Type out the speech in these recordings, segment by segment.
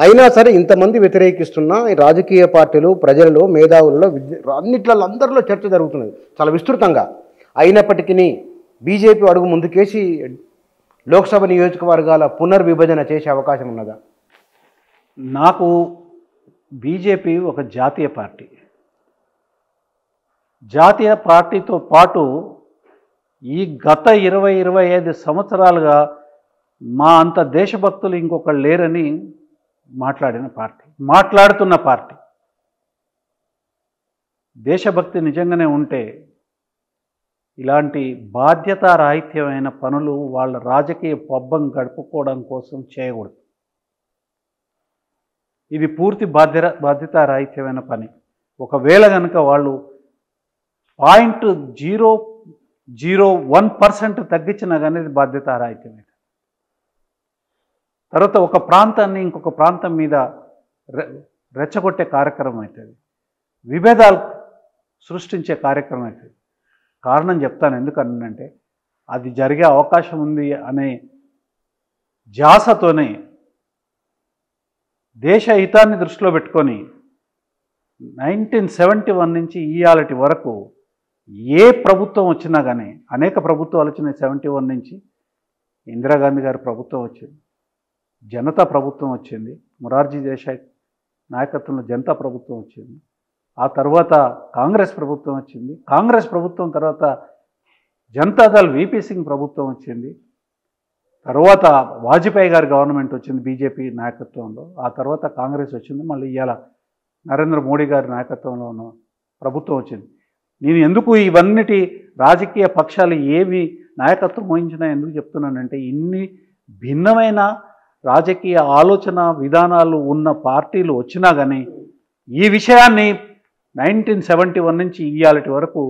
అయినా సరే ఇంతమంది వ్యతిరేకిస్తున్న ఈ రాజకీయ పార్టీలు ప్రజలలో మేధావులలో అన్నిట్లలో అందరిలో చర్చ జరుగుతున్నది చాలా విస్తృతంగా. అయినప్పటికీ బీజేపీ అడుగు ముందుకేసి లోక్సభ నియోజకవర్గాల పునర్విభజన చేసే అవకాశం ఉన్నదా? నాకు బీజేపీ ఒక జాతీయ పార్టీ. జాతీయ పార్టీతో పాటు ఈ గత 20-25 సంవత్సరాలుగా మా అంత దేశభక్తులు ఇంకొకళ్ళు లేరని మాట్లాడుతున్న పార్టీ. దేశభక్తి నిజంగానే ఉంటే ఇలాంటి బాధ్యతారాహిత్యమైన పనులు వాళ్ళ రాజకీయ పబ్బం గడుపుకోవడం కోసం చేయకూడదు. ఇది పూర్తి బాధ్యతారాహిత్యమైన పని. ఒకవేళ కనుక వాళ్ళు 0.001% తగ్గించినా కానీ ఇది బాధ్యతారాహిత్యమే. తర్వాత ఒక ప్రాంతాన్ని ఇంకొక ప్రాంతం మీద రెచ్చగొట్టే కార్యక్రమం అవుతుంది, విభేదాలు సృష్టించే కార్యక్రమం అవుతుంది. కారణం చెప్తాను ఎందుకనంటే అది జరిగే అవకాశం ఉంది అనే ధ్యాసతోనే దేశ హితాన్ని దృష్టిలో పెట్టుకొని 1971 నుంచి ఇయాలటి వరకు ఏ ప్రభుత్వం వచ్చినా కానీ, అనేక ప్రభుత్వాలు వచ్చినాయి. 71 నుంచి ఇందిరాగాంధీ గారి ప్రభుత్వం వచ్చింది, జనతా ప్రభుత్వం వచ్చింది, మొరార్జీ దేశాయ్ నాయకత్వంలో జనతా ప్రభుత్వం వచ్చింది. ఆ తర్వాత కాంగ్రెస్ ప్రభుత్వం వచ్చింది. కాంగ్రెస్ ప్రభుత్వం తర్వాత జనతాదళ్ వీపీ సింగ్ ప్రభుత్వం వచ్చింది. తర్వాత వాజ్పేయి గారి గవర్నమెంట్ వచ్చింది బీజేపీ నాయకత్వంలో. ఆ తర్వాత కాంగ్రెస్ వచ్చింది. మళ్ళీ ఇవాళ నరేంద్ర మోడీ గారి నాయకత్వంలో ఉన్న ప్రభుత్వం వచ్చింది. నేను ఎందుకు ఇవన్నిటి రాజకీయ పక్షాలు ఏవి నాయకత్వం వహించినా ఎందుకు చెప్తున్నానంటే, ఇన్ని భిన్నమైన రాజకీయ ఆలోచన విధానాలు ఉన్న పార్టీలు వచ్చినా కానీ ఈ విషయాన్ని 1971 నుంచి ఇయాలటి వరకు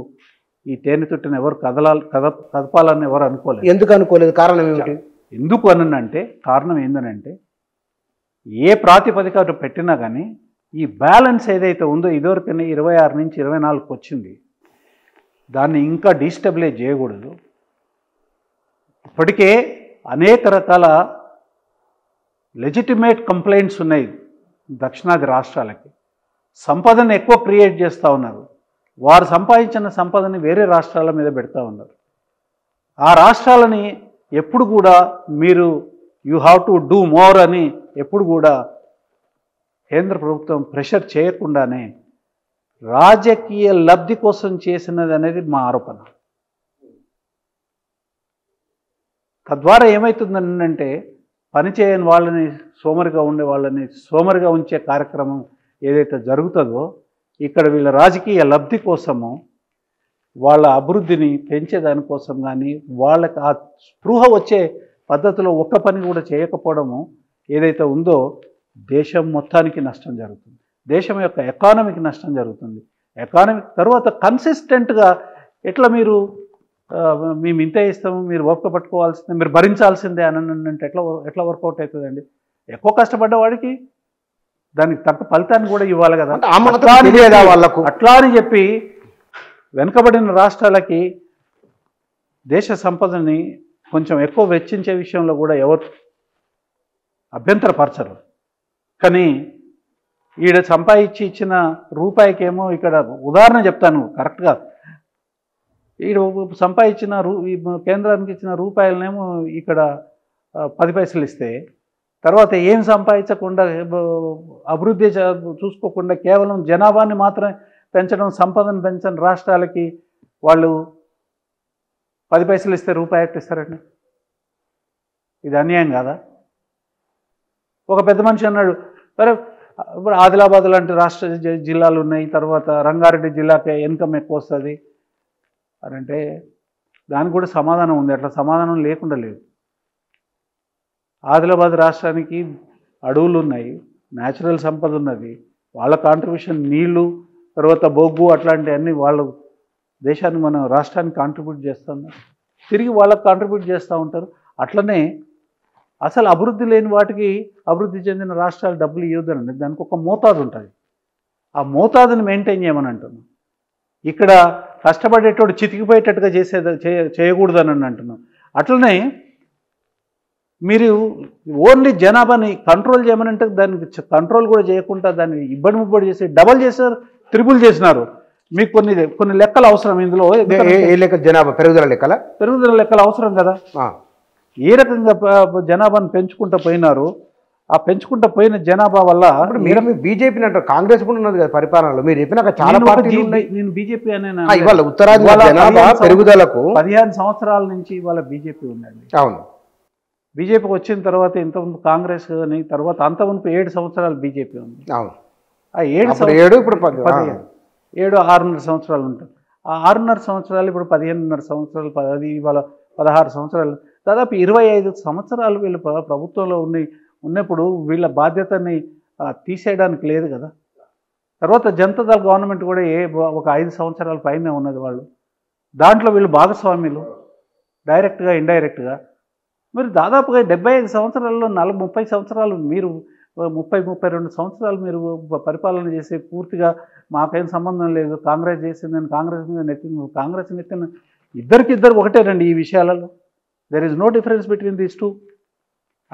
ఈ తేనెతుట్టిన ఎవరు కదపాలని ఎవరు అనుకోలేదు. ఎందుకు అనుకోలేదు? కారణం ఏమిటి? ఎందుకు అనంటే కారణం ఏందనంటే, ఏ ప్రాతిపదిక పెట్టినా కానీ ఈ బ్యాలెన్స్ ఏదైతే ఉందో ఇదివరకనే 26 నుంచి 24కి వచ్చింది, దాన్ని ఇంకా డీస్టెబిలైజ్ చేయకూడదు. ఇప్పటికే అనేక రకాల లెజిటిమేట్ కంప్లైంట్స్ ఉన్నాయి దక్షిణాది రాష్ట్రాలకి. సంపదను ఎక్కువ క్రియేట్ చేస్తూ ఉన్నారు. వారు సంపాదించిన సంపదని వేరే రాష్ట్రాల మీద పెడతా ఉన్నారు. ఆ రాష్ట్రాలని ఎప్పుడు కూడా మీరు you have to do more అని ఎప్పుడు కూడా కేంద్ర ప్రభుత్వం ప్రెషర్ చేయకుండానే రాజకీయ లబ్ధి కోసం చేసినది అనేది మా ఆరోపణ. తద్వారా ఏమవుతుందంటే, పనిచేయని వాళ్ళని, సోమరిగా ఉండే వాళ్ళని సోమరిగా ఉంచే కార్యక్రమం ఏదైతే జరుగుతుందో, ఇక్కడ వీళ్ళ రాజకీయ లబ్ధి కోసము, వాళ్ళ అభివృద్ధిని పెంచేదానికోసం కానీ, వాళ్ళకి ఆ స్పృహ వచ్చే పద్ధతిలో ఒక్క పని కూడా చేయకపోవడము ఏదైతే ఉందో, దేశం మొత్తానికి నష్టం జరుగుతుంది. దేశం యొక్క ఎకానమీకి నష్టం జరుగుతుంది. ఎకానమిక్ తర్వాత కన్సిస్టెంట్గా ఎట్లా మీరు మేము ఇంతే ఇస్తాము, మీరు ఓపిక పట్టుకోవాల్సిందే, మీరు భరించాల్సిందే అని అంటే ఎట్లా వర్కౌట్ అవుతుందండి? ఎక్కువ కష్టపడ్డ వాడికి దానికి తగ్గ ఫలితాన్ని కూడా ఇవ్వాలి కదా. అట్లా అని చెప్పి వెనుకబడిన రాష్ట్రాలకి దేశ సంపదని కొంచెం ఎక్కువ వెచ్చించే విషయంలో కూడా ఎవరు అభ్యంతరపరచరు. కానీ ఈడ సంపాదించి ఇచ్చిన రూపాయికేమో, ఇక్కడ ఉదాహరణ చెప్తాను కరెక్ట్గా, ఈడ సంపాదించిన కేంద్రానికి ఇచ్చిన రూపాయలనేమో ఇక్కడ 10 పైసలు ఇస్తే, తర్వాత ఏం సంపాదించకుండా అభివృద్ధి చూసుకోకుండా కేవలం జనాభాని మాత్రమే పెంచడం, సంపదను పెంచని రాష్ట్రాలకి వాళ్ళు 10 పైసలు ఇస్తే రూపాయి ఎట్టు ఇస్తారండి? ఇది అన్యాయం కాదా? ఒక పెద్ద మనిషి అన్నాడు, సరే ఇప్పుడు ఆదిలాబాద్ లాంటి రాష్ట్ర జిల్లాలు ఉన్నాయి, తర్వాత రంగారెడ్డి జిల్లాకి ఇన్కమ్ ఎక్కువ వస్తుంది అని అంటే దానికి కూడా సమాధానం ఉంది. అట్లా సమాధానం లేకుండా లేదు. ఆదిలాబాద్ రాష్ట్రానికి అడవులు ఉన్నాయి, న్యాచురల్ సంపద ఉన్నది, వాళ్ళ కాంట్రిబ్యూషన్ నీళ్లు, తర్వాత బొగ్గు అట్లాంటివన్నీ వాళ్ళు దేశాన్ని, మన రాష్ట్రానికి కాంట్రిబ్యూట్ చేస్తున్నారు, తిరిగి వాళ్ళకి కాంట్రిబ్యూట్ చేస్తూ ఉంటారు. అట్లనే అసలు అభివృద్ధి లేని వాటికి అభివృద్ధి చెందిన రాష్ట్రాలు డబ్బులు ఇవ్వద్దండి. దానికి ఒక మోతాదు ఉంటుంది. ఆ మోతాదుని మెయింటైన్ చేయమని అంటున్నాం. ఇక్కడ కష్టపడేటోడు చితికిపోయేటట్టుగా చేయకూడదని అంటున్నాం. అట్లనే మీరు ఓన్లీ జనాభాని కంట్రోల్ చేయమనంటే దానికి కంట్రోల్ కూడా చేయకుండా దాన్ని ఇబ్బంది ముబ్బడి చేసి డబల్ చేశారు, త్రిబుల్ చేసినారు. మీకు కొన్ని లెక్కలు అవసరం ఇందులో. ఏ లెక్క? జనాభా పెరుగుదల లెక్కల? పెరుగుదల లెక్కలు అవసరం కదా. ఏ రకంగా జనాభాను పెంచుకుంటూ పోయినారు. ఆ పెంచుకుంటూ పోయిన జనాభా వల్ల మీరు బీజేపీ అంటారు, కాంగ్రెస్ కూడా ఉన్నది కదా పరిపాలనలో. మీరు చెప్పినాక చాలా పార్టీలు ఉన్నాయి. నేను బీజేపీ అనే ఇవాళ ఉత్తరాది జనాభా పెరుగుదలకు 15 సంవత్సరాల నుంచి ఇవాళ బీజేపీ ఉందండి. అవును, బీజేపీకి వచ్చిన తర్వాత ఇంతకుముందు కాంగ్రెస్ అని, తర్వాత అంతకుముందు 7 సంవత్సరాలు బీజేపీ ఉంది. అవును, ఆ 7 ఇప్పుడు 6.5 సంవత్సరాలు ఉంటుంది. ఆ 6.5 సంవత్సరాలు ఇప్పుడు 15.5 సంవత్సరాలు, ఇవాళ 16 సంవత్సరాలు, దాదాపు 25 సంవత్సరాలు వీళ్ళు ప్రభుత్వంలో ఉన్నప్పుడు వీళ్ళ బాధ్యతని తీసేయడానికి లేదు కదా. తర్వాత జనతాదళ గవర్నమెంట్ కూడా ఒక 5 సంవత్సరాల పైనే ఉన్నది వాళ్ళు. దాంట్లో వీళ్ళు భాగస్వామ్యులు డైరెక్ట్గా ఇండైరెక్ట్గా. మీరు దాదాపుగా 75 సంవత్సరాల్లో 30 సంవత్సరాలు మీరు 32 సంవత్సరాలు మీరు పరిపాలన చేసి పూర్తిగా మాకేం సంబంధం లేదు, కాంగ్రెస్ చేసిందని కాంగ్రెస్ మీద కాంగ్రెస్ నెత్తిన ఇద్దరు ఒకటేనండి ఈ విషయాలలో. There is no difference between these two.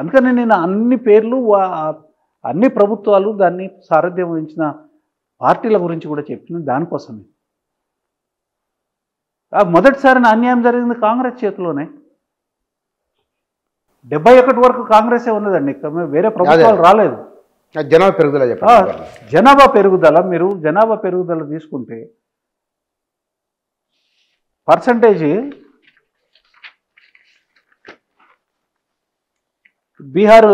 అందుకని నేను అన్ని పేర్లు అన్ని ప్రభుత్వాలు దాన్ని సారథ్యం వహించిన పార్టీల గురించి కూడా చెప్తున్నాను దానికోసమే. మొదటిసారి అన్యాయం జరిగింది కాంగ్రెస్ చేతిలోనే. 71 వరకు కాంగ్రెసే ఉన్నదండి, వేరే ప్రభుత్వాలు రాలేదు. జనాభా పెరుగుదల చెప్పండి. మీరు జనాభా పెరుగుదల తీసుకుంటే పర్సంటేజ్ బీహార్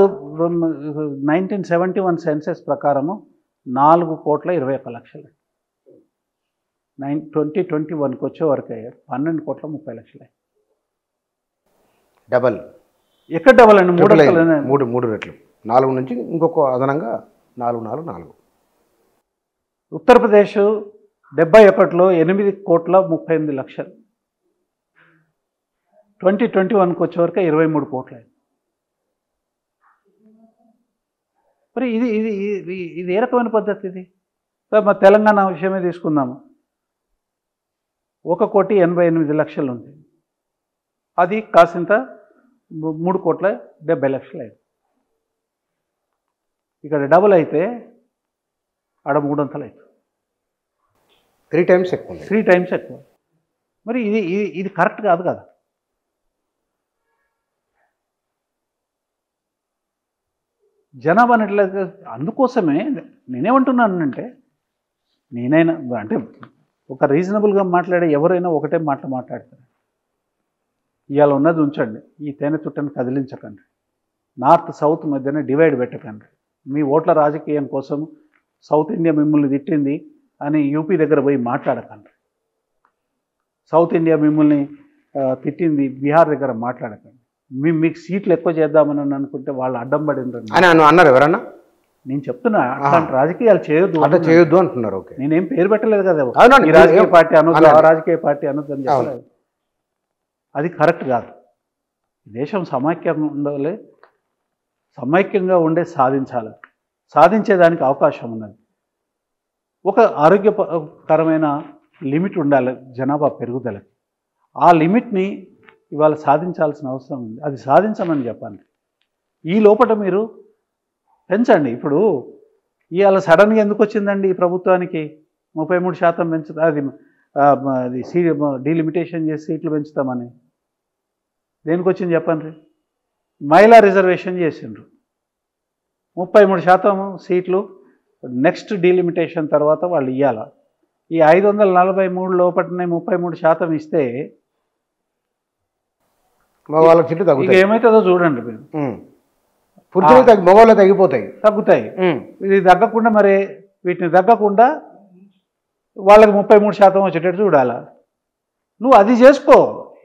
1971 సెన్సెస్ ప్రకారము 4,21,00,000. 2021కి వచ్చే వరకు 12,30,00,000. డబల్. ఎక్కడ డబల్ అండి? 3 రెట్లు. 4 నుంచి ఇంకొక అదనంగా 4. ఉత్తరప్రదేశ్ 71లో 8,38,00,000. 2021కి వచ్చే వరకు 23 కోట్ల. మరి ఇది ఏ రకమైన పద్ధతి ఇది? మా తెలంగాణ విషయమే తీసుకుందాము. 1,88,00,000 ఉంది. అది కాసింత 3,70,00,000 అయింది. ఇక్కడ డబుల్ అయితే ఆడ 300 అవుతుంది. 3 టైమ్స్ ఎక్కువ. 3 టైమ్స్ ఎక్కువ. మరి ఇది కరెక్ట్ కాదు కదా. జనాభా అన్నట్లయితే అందుకోసమే నేనేమంటున్నానంటే, నేనైనా అంటే ఒక రీజనబుల్గా మాట్లాడే ఎవరైనా ఒకటే మాట్లాడతారు. ఇవాళ ఉన్నది ఉంచండి, ఈ తేనె చుట్టని కదిలించకండి, నార్త్ సౌత్ మధ్యన డివైడ్ పెట్టకండి. మీ ఓట్ల రాజకీయం కోసం సౌత్ ఇండియా మిమ్మల్ని తిట్టింది అని యూపీ దగ్గర పోయి మాట్లాడకండి. సౌత్ ఇండియా మిమ్మల్ని తిట్టింది బీహార్ దగ్గర మాట్లాడకండి. మీకు సీట్లు ఎక్కువ చేద్దామని అనుకుంటే వాళ్ళు అడ్డం పడిందని అన్నారు ఎవరన్నా. నేను చెప్తున్నా, అట్లాంటి రాజకీయాలు చేయొద్దు అంటున్నారు. నేనేం పేరు పెట్టలేదు కదా, ఈ రాజకీయ పార్టీ అనొద్దు, ఆ రాజకీయ పార్టీ అనొద్దు అని చెప్పలేదు. అది కరెక్ట్ కాదు. దేశం సమైక్యంగా ఉండాలి, సమైక్యంగా ఉండే సాధించేదానికి అవకాశం ఉన్నది. ఒక ఆరోగ్యకరమైన లిమిట్ ఉండాలి జనాభా పెరుగుదలకి. ఆ లిమిట్ని ఇవాళ సాధించాల్సిన అవసరం ఉంది. అది సాధించమని చెప్పండి. ఈ లోపల మీరు పెంచండి. ఇప్పుడు ఇవాళ సడన్గా ఎందుకు వచ్చిందండి ఈ ప్రభుత్వానికి 33% పెంచుతా, అది డీలిమిటేషన్ చేసి సీట్లు పెంచుతామని దేనికి వచ్చింది చెప్పండి? మహిళా రిజర్వేషన్ చేసిండ్రు, 33% సీట్లు నెక్స్ట్ డీలిమిటేషన్ తర్వాత వాళ్ళు ఇవ్వాలి. ఈ 543 లోపలనే 33% ఇస్తే ఇక ఏమవుతుందో చూడండి మీరు. మగవాళ్ళు తగ్గుతాయి. ఇది తగ్గకుండా మరి వీటిని తగ్గకుండా వాళ్ళకి 33% వచ్చేటట్టు చూడాలా. నువ్వు అది చేసుకో.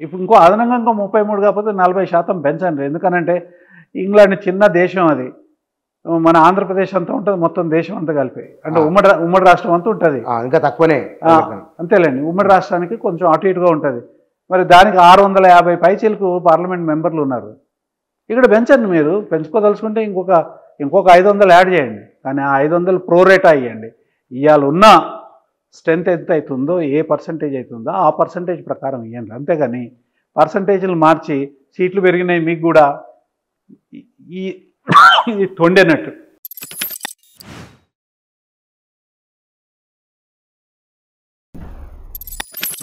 ఇప్పుడు ఇంకో అదనంగా 33 కాకపోతే 40% పెంచండి. ఎందుకనంటే ఇంగ్లాండ్ చిన్న దేశం, అది మన ఆంధ్రప్రదేశ్ అంతా ఉంటుంది, మొత్తం దేశం అంతా కలిపి, అంటే ఉమ్మడి రాష్ట్రం అంతా ఉంటుంది. ఇంకా తక్కువనే అంతేలేండి. ఉమ్మడి రాష్ట్రానికి కొంచెం అటు ఇటుగా ఉంటుంది. మరి దానికి 650 పైచీలకు పార్లమెంట్ మెంబర్లు ఉన్నారు. ఇక్కడ పెంచండి. మీరు పెంచుకోదలుచుకుంటే ఇంకొక 500 యాడ్ చేయండి. కానీ ఆ 500 ప్రోరేటా ఇవ్వండి. ఇవాళ ఉన్న స్ట్రెంత్ ఎంత అవుతుందో, ఏ పర్సంటేజ్ అవుతుందో ఆ పర్సంటేజ్ ప్రకారం ఇవ్వండి. అంతేగాని పర్సంటేజ్లు మార్చి సీట్లు పెరిగినాయి మీకు కూడా ఈ ఇది తొండెనట్టు